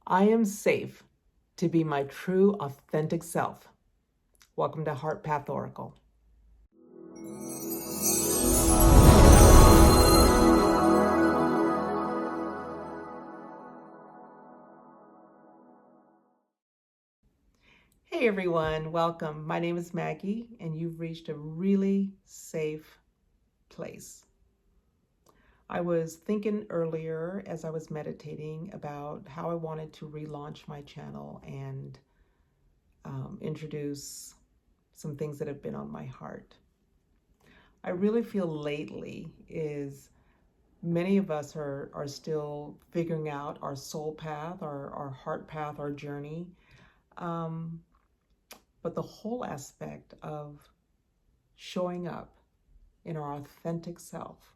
I am safe to be my true, authentic self. Welcome to Heart Path Oracle. Hey everyone, welcome. My name is Maggie, and you've reached a really safe place. I was thinking earlier as I was meditating about how I wanted to relaunch my channel and introduce some things that have been on my heart. I really feel lately is many of us are still figuring out our soul path, our heart path, our journey. But the whole aspect of showing up in our authentic self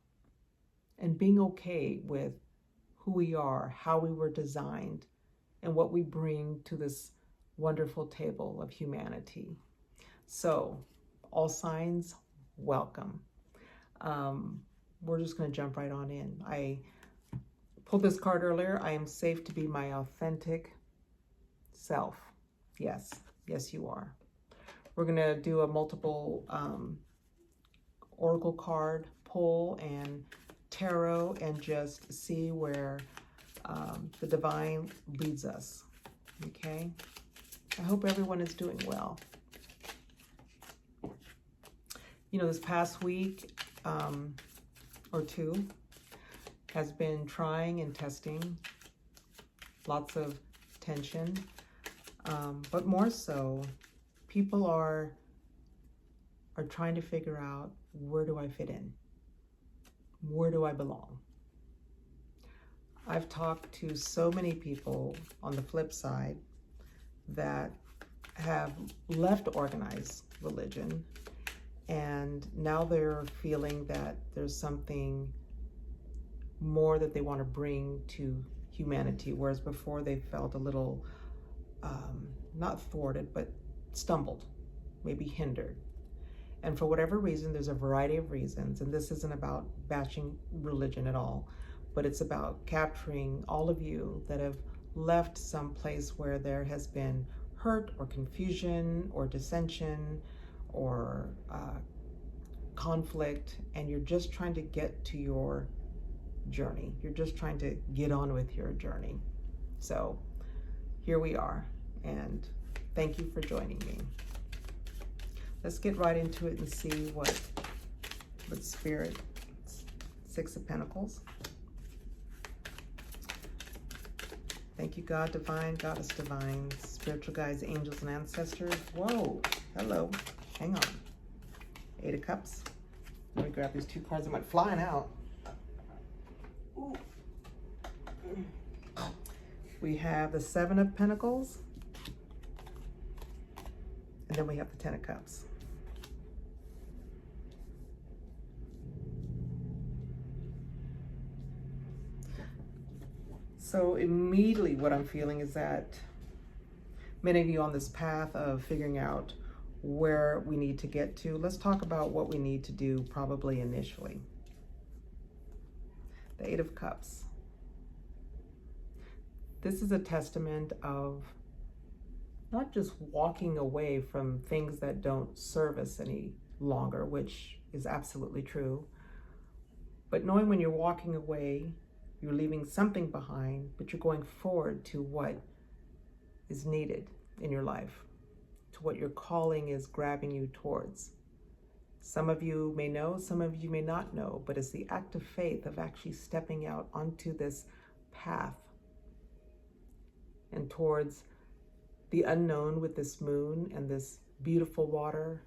and being okay with who we are, how we were designed, and what we bring to this wonderful table of humanity. So, all signs, welcome. We're just going to jump right on in. I pulled this card earlier. I am safe to be my authentic self. Yes, yes, you are. We're going to do a multiple oracle card pull and tarot and just see where the divine leads us. Okay? I hope everyone is doing well. You know, this past week or two has been trying and testing, lots of tension, but more so, people are trying to figure out, where do I fit in? Where do I belong? I've talked to so many people on the flip side that have left organized religion, and now they're feeling that there's something more that they want to bring to humanity, whereas before they felt a little, not thwarted, but stumbled, maybe hindered. And for whatever reason, there's a variety of reasons, and this isn't about bashing religion at all, but it's about capturing all of you that have left some place where there has been hurt or confusion or dissension or conflict, and you're just trying to get to your journey. You're just trying to get on with your journey. So here we are, and thank you for joining me. Let's get right into it and see what Spirit, Six of Pentacles. Thank you, God Divine, Goddess Divine, spiritual guides, angels, and ancestors. Whoa, hello, hang on. Eight of Cups. Let me grab these two cards that went flying out. Ooh. We have the Seven of Pentacles, and then we have the Ten of Cups. So immediately what I'm feeling is that many of you on this path of figuring out where we need to get to, let's talk about what we need to do probably initially. The Eight of Cups. This is a testament of not just walking away from things that don't serve us any longer, which is absolutely true, but knowing when you're walking away, you're leaving something behind, but you're going forward to what is needed in your life, to what your calling is grabbing you towards. Some of you may know, some of you may not know, but it's the act of faith of actually stepping out onto this path and towards the unknown with this moon and this beautiful water,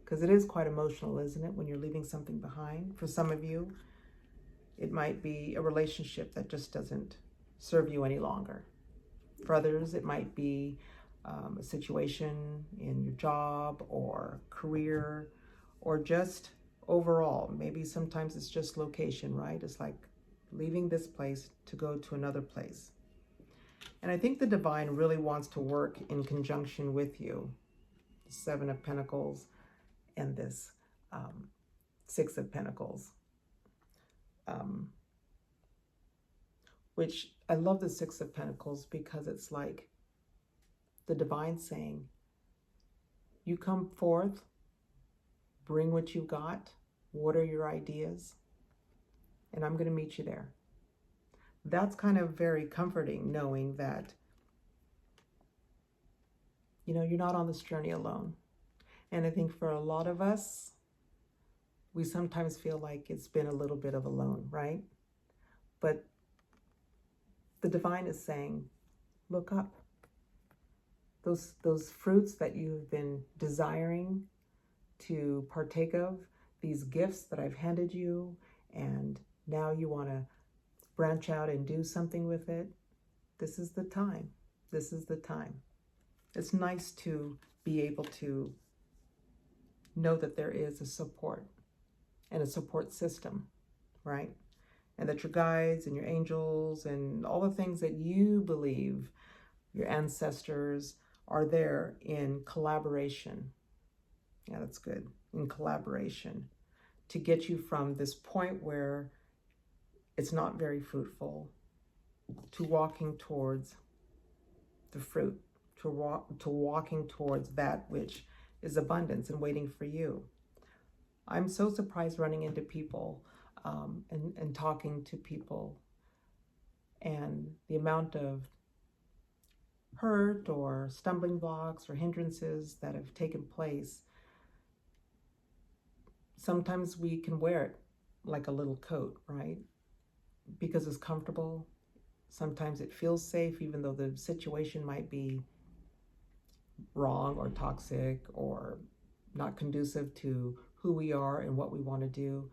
because it is quite emotional, isn't it, when you're leaving something behind? For some of you, it might be a relationship that just doesn't serve you any longer. For others, it might be a situation in your job or career, or just overall. Maybe sometimes it's just location, right? It's like leaving this place to go to another place. And I think the divine really wants to work in conjunction with you. The Seven of Pentacles and this Six of Pentacles. which I love the Six of Pentacles because it's like the divine saying, you come forth, bring what you got, what are your ideas, and I'm going to meet you there. That's kind of very comforting, knowing that, you know, you're not on this journey alone. And I think for a lot of us, we sometimes feel like it's been a little bit of alone, right? But the divine is saying, look up. Those fruits that you've been desiring to partake of, these gifts that I've handed you, and now you want to branch out and do something with it, this is the time. This is the time. It's nice to be able to know that there is a support and a support system, right? And that your guides and your angels and all the things that you believe, your ancestors, are there in collaboration. Yeah, that's good. In collaboration to get you from this point where it's not very fruitful to walking towards the fruit, to walking towards that which is abundance and waiting for you. I'm so surprised running into people and talking to people, and the amount of hurt or stumbling blocks or hindrances that have taken place. Sometimes we can wear it like a little coat, right? Because it's comfortable. Sometimes it feels safe, even though the situation might be wrong or toxic or not conducive to who we are and what we want to do.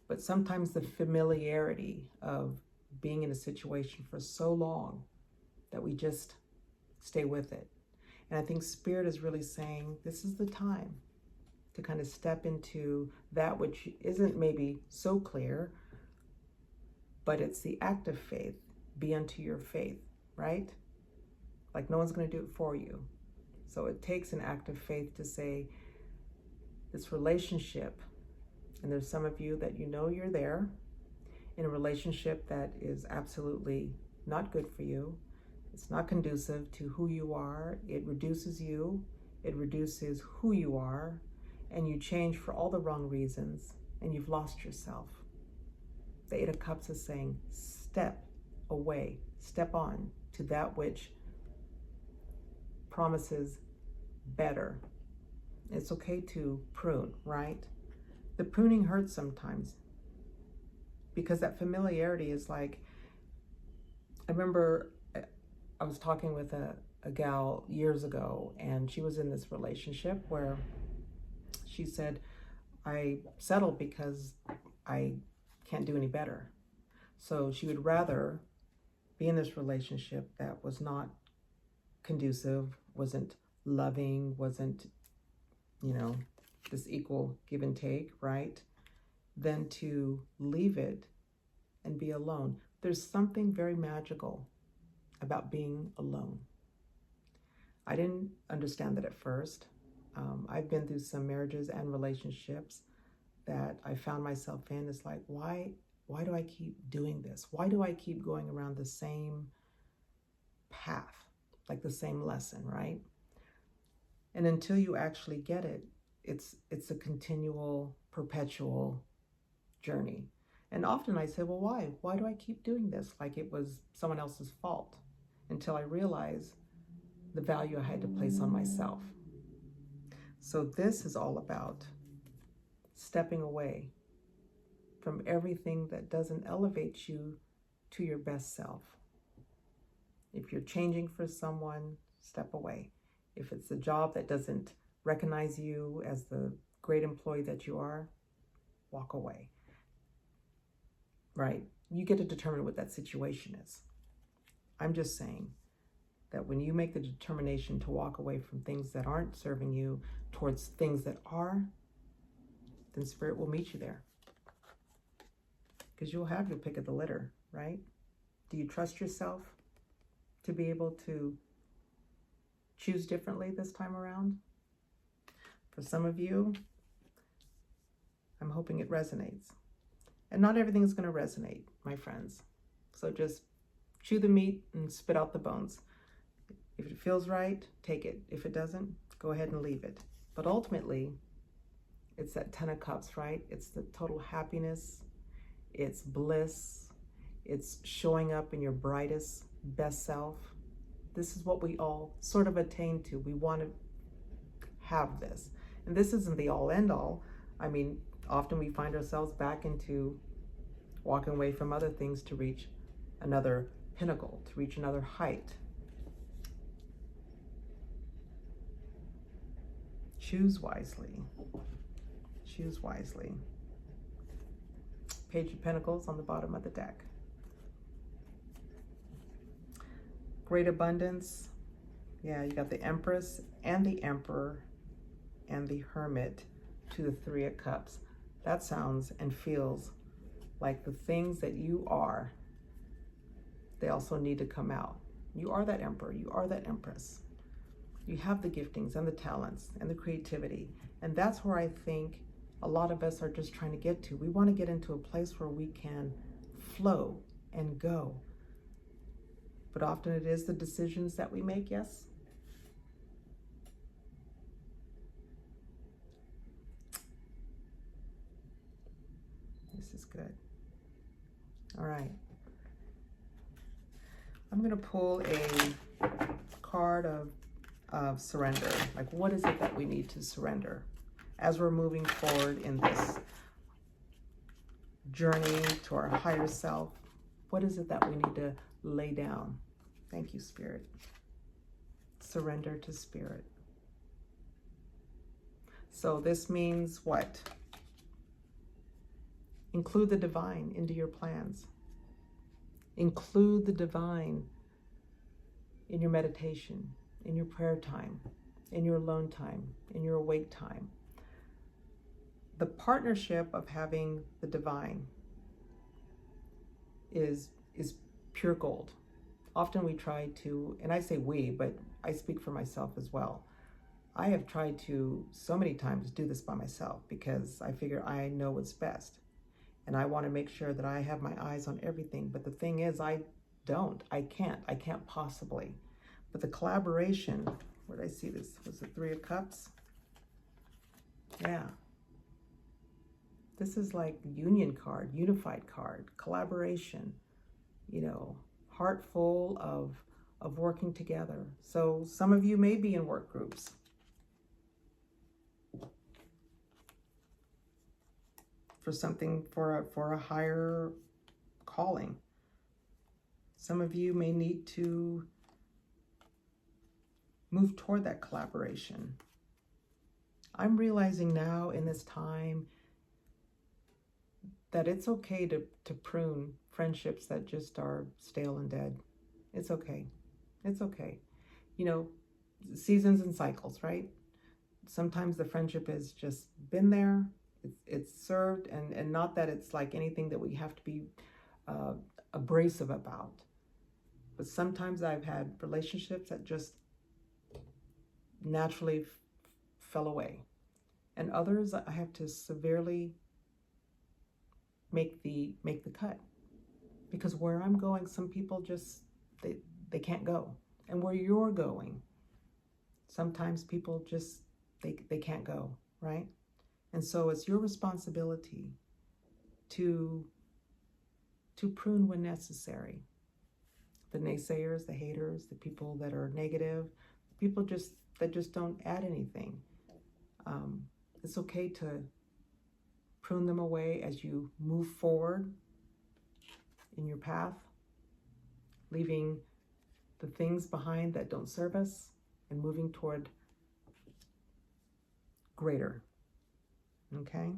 But sometimes the familiarity of being in a situation for so long that we just stay with it. And I think Spirit is really saying, this is the time to kind of step into that which isn't maybe so clear, but it's the act of faith. Be unto your faith, right? Like no one's going to do it for you. So it takes an act of faith to say, this relationship, and there's some of you that you know you're there in a relationship that is absolutely not good for you. It's not conducive to who you are. It reduces you. It reduces who you are. And you change for all the wrong reasons. And you've lost yourself. The Eight of Cups is saying, step away. Step on to that which promises better. It's okay to prune, right? The pruning hurts sometimes. Because that familiarity is like, I remember I was talking with a gal years ago, and she was in this relationship where she said, I settled because I can't do any better. So she would rather be in this relationship that was not conducive, wasn't loving, wasn't, you know, this equal give and take, right? Than to leave it and be alone. There's something very magical about being alone. I didn't understand that at first. I've been through some marriages and relationships that I found myself in. It's like, why do I keep doing this? Why do I keep going around the same path, like the same lesson, right? And until you actually get it, it's a continual, perpetual journey. And often I say, well, why? Why do I keep doing this? Like it was someone else's fault. Until I realized the value I had to place on myself. So this is all about stepping away from everything that doesn't elevate you to your best self. If you're changing for someone, step away. If it's a job that doesn't recognize you as the great employee that you are, walk away. Right? You get to determine what that situation is. I'm just saying that when you make the determination to walk away from things that aren't serving you towards things that are, then Spirit will meet you there. Because you'll have your pick of the litter, right? Do you trust yourself to be able to choose differently this time around? For some of you, I'm hoping it resonates. And not everything is going to resonate, my friends. So just chew the meat and spit out the bones. If it feels right, take it. If it doesn't, go ahead and leave it. But ultimately, it's that 10 of Cups, right? It's the total happiness. It's bliss. It's showing up in your brightest, best self. This is what we all sort of attain to. We want to have this. And this isn't the all end all. I mean, often we find ourselves back into walking away from other things to reach another pinnacle, to reach another height. Choose wisely. Choose wisely. Page of Pentacles on the bottom of the deck. Great abundance. Yeah, you got the Empress and the Emperor and the Hermit to the Three of Cups. That sounds and feels like the things that you are, they also need to come out. You are that Emperor. You are that Empress. You have the giftings and the talents and the creativity. And that's where I think a lot of us are just trying to get to. We want to get into a place where we can flow and go. But often it is the decisions that we make, yes? This is good. All right. I'm going to pull a card of surrender. Like, what is it that we need to surrender as we're moving forward in this journey to our higher self? What is it that we need to lay down? Thank you, Spirit. Surrender to Spirit. So this means what? Include the divine into your plans. Include the divine in your meditation, in your prayer time, in your alone time, in your awake time. The partnership of having the divine is pure gold. Often we try to, and I say we, but I speak for myself as well. I have tried to so many times do this by myself because I figure I know what's best. And I want to make sure that I have my eyes on everything. But the thing is, I can't possibly. But the collaboration, where did I see this? Was the Three of Cups? Yeah. This is like union card, unified card, collaboration, you know, heart full of working together. So some of you may be in work groups. For something, for a higher calling. Some of you may need to move toward that collaboration. I'm realizing now in this time that it's okay to prune friendships that just are stale and dead. It's okay. It's okay. You know, seasons and cycles, right? Sometimes the friendship has just been there. It's served, and not that it's like anything that we have to be abrasive about. But sometimes I've had relationships that just naturally fell away. And others I have to severely make the cut. Because where I'm going, some people just, they can't go. And where you're going, sometimes people just, they can't go, right? And so it's your responsibility to prune when necessary. The naysayers, the haters, the people that are negative, people that just don't add anything. It's okay to prune them away as you move forward in your path, leaving the things behind that don't serve us and moving toward greater. Okay?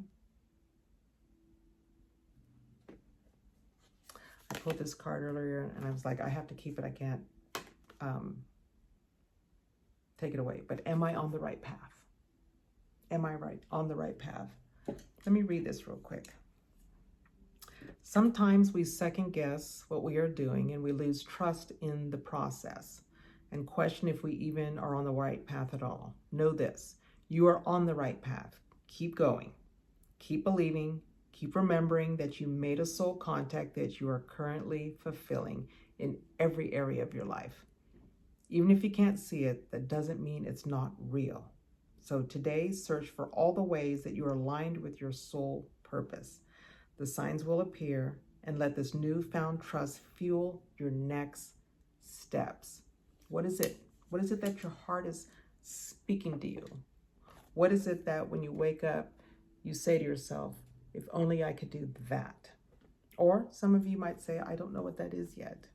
I pulled this card earlier and I was like, I have to keep it. I can't take it away. But am I on the right path? Am I on the right path? Let me read this real quick. Sometimes we second guess what we are doing and we lose trust in the process and question if we even are on the right path at all. Know this, you are on the right path. Keep going, keep believing, keep remembering that you made a soul contact that you are currently fulfilling. in every area of your life. Even if you can't see it, that doesn't mean it's not real. So today, search for all the ways that you are aligned with your soul purpose. The signs will appear, and let this newfound trust fuel your next steps. What is it? What is it that your heart is speaking to you? What is it that when you wake up, you say to yourself, if only I could do that? Or some of you might say, I don't know what that is yet.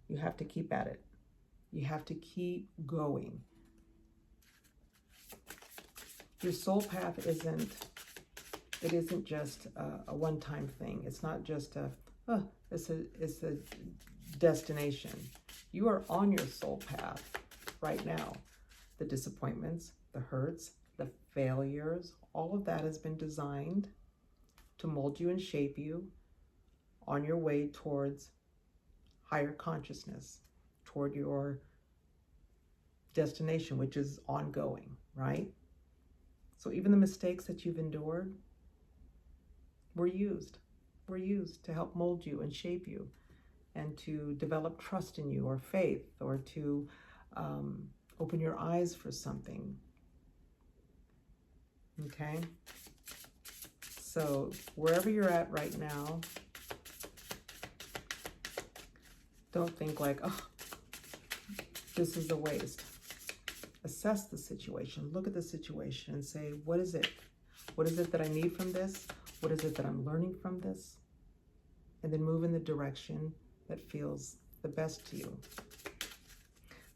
You have to keep at it. You have to keep going. Your soul path isn't just a one-time thing. It's not just it's a destination. You are on your soul path right now. The disappointments, the hurts, the failures, all of that has been designed to mold you and shape you on your way towards higher consciousness, toward your destination, which is ongoing, right? So even the mistakes that you've endured were used to help mold you and shape you and to develop trust in you or faith or to open your eyes for something. Okay? So wherever you're at right now, don't think like, oh, this is a waste. Assess the situation. Look at the situation and say, what is it? What is it that I need from this? What is it that I'm learning from this? And then move in the direction that feels the best to you.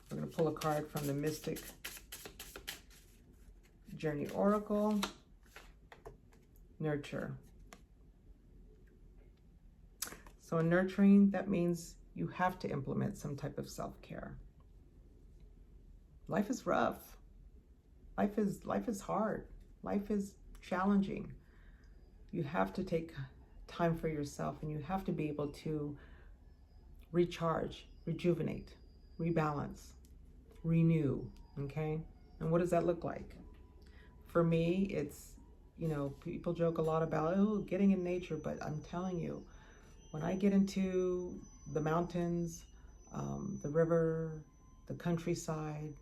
We're going to pull a card from the Mystic Journey Oracle. Nurture. So in nurturing, that means you have to implement some type of self-care. Life is rough. Life is hard. Life is challenging. You have to take time for yourself, and you have to be able to recharge, rejuvenate, rebalance, renew, okay? And what does that look like? For me, it's, people joke a lot about, getting in nature, but I'm telling you, when I get into the mountains, the river, the countryside,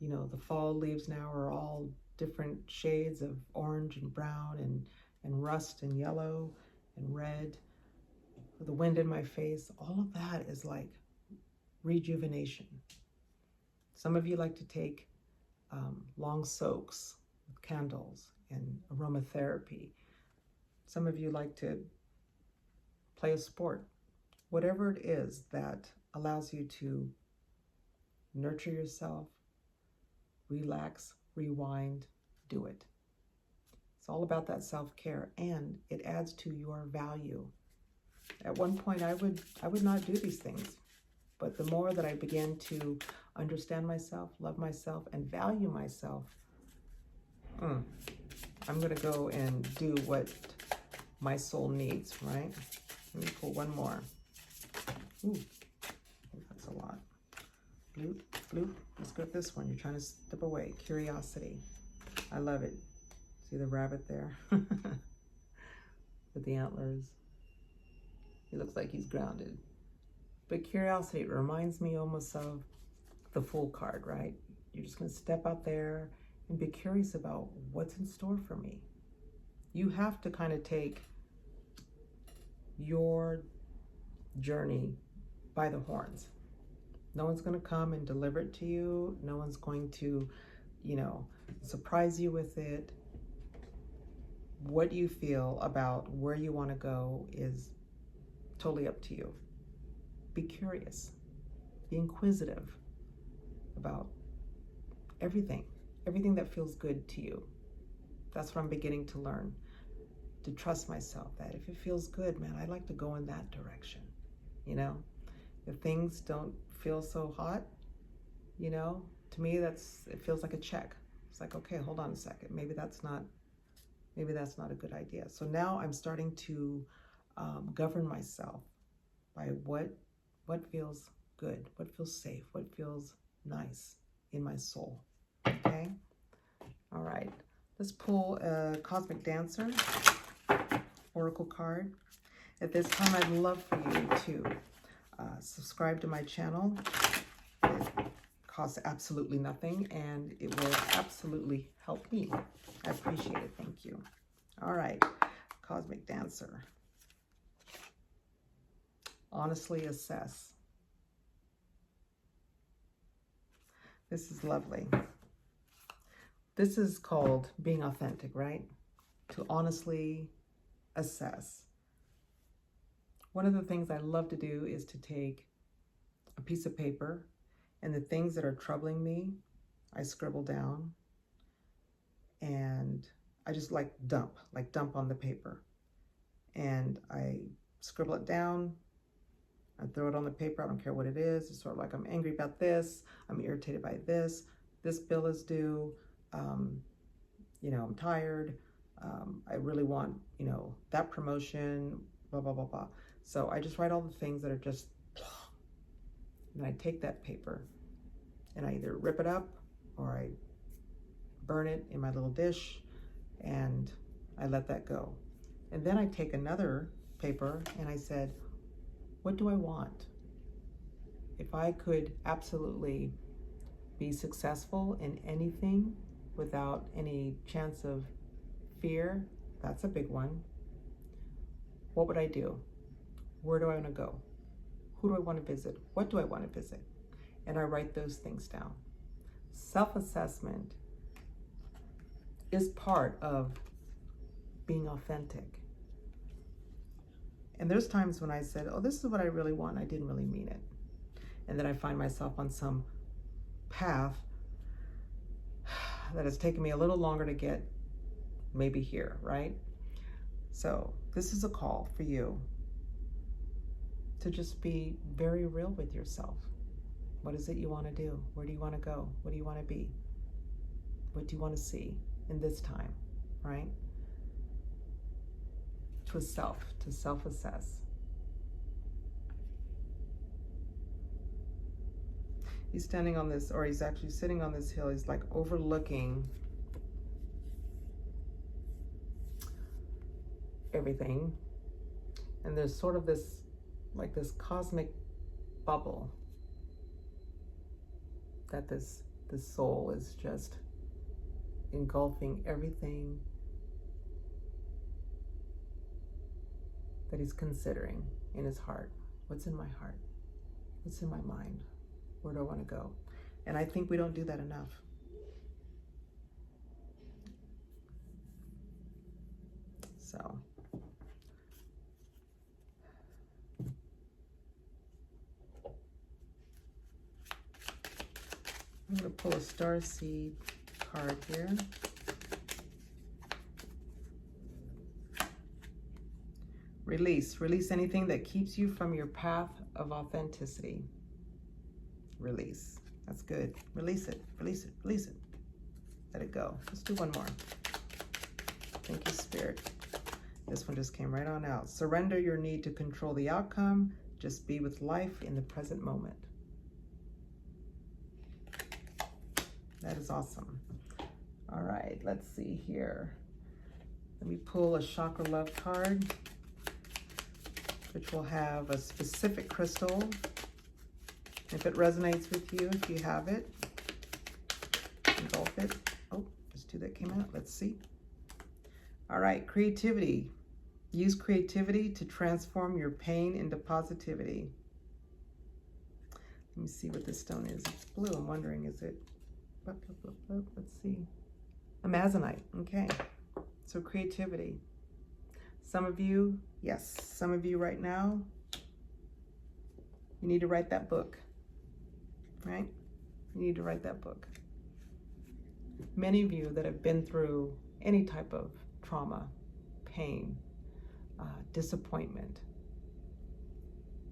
the fall leaves now are all different shades of orange and brown and rust and yellow and red. The wind in my face, all of that is like rejuvenation. Some of you like to take long soaks with candles and aromatherapy. Some of you like to play a sport. Whatever it is that allows you to nurture yourself, relax, rewind, do it. It's all about that self-care, and it adds to your value. At one point, I would not do these things, but the more that I began to understand myself, love myself, and value myself, I'm going to go and do what my soul needs, right? Let me pull one more. Ooh, that's a lot. Bloop, bloop. Let's go with this one. You're trying to step away. Curiosity. I love it. See the rabbit there? With the antlers. He looks like he's grounded. But curiosity reminds me almost of the Fool card, right? You're just going to step out there and be curious about what's in store for me. You have to kind of take your journey by the horns. No one's going to come and deliver it to you. No one's going to, surprise you with it. What you feel about where you want to go is totally up to you. Be curious. Be inquisitive about everything that feels good to you. That's what I'm beginning to learn, to trust myself, that if it feels good, man, I like to go in that direction. If things don't feel so hot, to me, it feels like a check. It's like, okay, hold on a second. Maybe that's not a good idea. So now I'm starting to govern myself by what feels good, what feels safe, what feels nice in my soul. Okay? All right. Let's pull a Cosmic Dancer Oracle card. At this time, I'd love for you to Subscribe to my channel. It costs absolutely nothing, and it will absolutely help me. I appreciate it. Thank you. All right, Cosmic Dancer. Honestly assess. This is lovely. This is called being authentic, right? To honestly assess. One of the things I love to do is to take a piece of paper, and the things that are troubling me, I scribble down, and I just dump on the paper. And I scribble it down, I throw it on the paper, I don't care what it is. It's sort of like, I'm angry about this, I'm irritated by this bill is due, you know, I'm tired, I really want, you know, that promotion, blah, blah, blah, blah. So I just write all the things that are just, and I take that paper and I either rip it up or I burn it in my little dish and I let that go. And then I take another paper and I said, what do I want? If I could absolutely be successful in anything without any chance of fear, that's a big one. What would I do? Where do I want to go? Who do I want to visit? What do I want to visit? And I write those things down. Self-assessment is part of being authentic. And there's times when I said, oh, this is what I really want. I didn't really mean it. And then I find myself on some path that has taken me a little longer to get maybe here, right? So this is a call for you to just be very real with yourself. What is it you want to do? Where do you want to go? What do you want to be? What do you want to see in this time, right? To self-assess. He's standing on this, or he's actually sitting on this hill. He's like overlooking everything. And there's sort of this, like this cosmic bubble that this soul is just engulfing everything that he's considering in his heart. What's in my heart? What's in my mind? Where do I want to go? And I think we don't do that enough. So I'm going to pull a starseed card here. Release. Release anything that keeps you from your path of authenticity. Release. That's good. Release it. Release it. Release it. Let it go. Let's do one more. Thank you, Spirit. This one just came right on out. Surrender your need to control the outcome. Just be with life in the present moment. That is awesome. All right, let's see here. Let me pull a chakra love card, which will have a specific crystal. If it resonates with you, if you have it, engulf it. Oh, there's two that came out. Let's see. All right, creativity. Use creativity to transform your pain into positivity. Let me see what this stone is. It's blue. I'm wondering, is it? Let's see. Amazonite. Okay. So creativity. Some of you, yes, some of you right now, you need to write that book, right? You need to write that book. Many of you that have been through any type of trauma, pain, disappointment,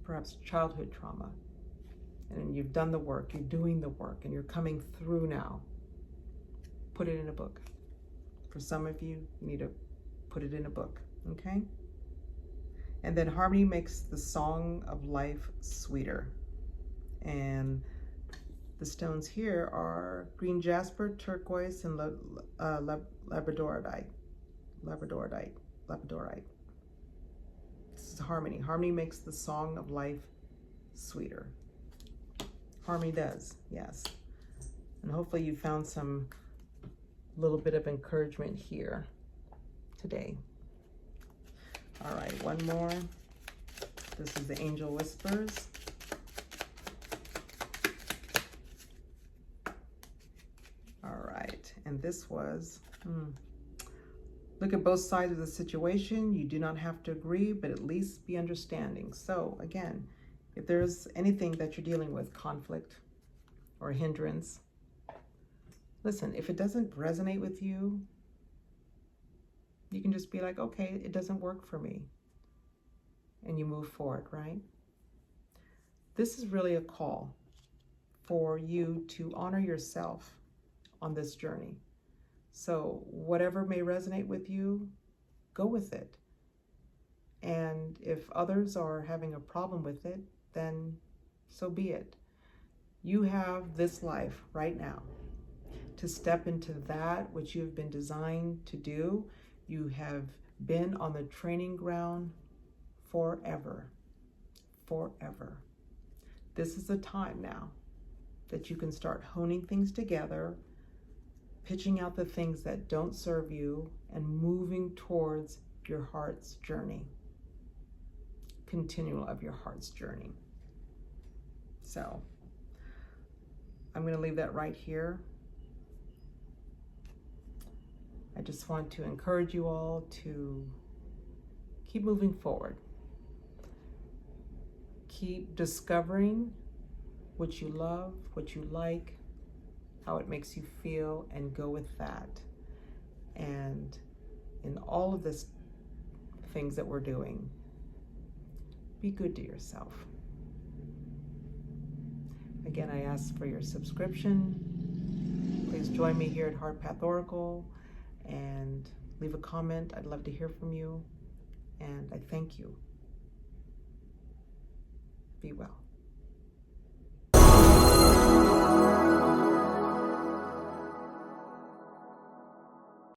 perhaps childhood trauma, and you've done the work, you're doing the work, and you're coming through now. Put it in a book. For some of you, you need to put it in a book, okay? And then harmony makes the song of life sweeter. And the stones here are green jasper, turquoise, and labradorite. This is harmony. Harmony makes the song of life sweeter. Harmony does, yes. And hopefully you found some little bit of encouragement here today. All right, one more. This is the Angel Whispers. All right, and this was, look at both sides of the situation. You do not have to agree, but at least be understanding. So again, if there's anything that you're dealing with, conflict or hindrance, listen, if it doesn't resonate with you, you can just be like, okay, it doesn't work for me. And you move forward, right? This is really a call for you to honor yourself on this journey. So whatever may resonate with you, go with it. And if others are having a problem with it, then so be it. You have this life right now to step into that which you've been designed to do. You have been on the training ground forever, forever. This is the time now that you can start honing things together, pitching out the things that don't serve you, and moving towards your heart's journey, continual of your heart's journey. So I'm going to leave that right here. I just want to encourage you all to keep moving forward. Keep discovering what you love, what you like, how it makes you feel, and go with that. And in all of this things that we're doing, be good to yourself. Again, I ask for your subscription. Please join me here at Heart Path Oracle and leave a comment. I'd love to hear from you. And I thank you. Be well.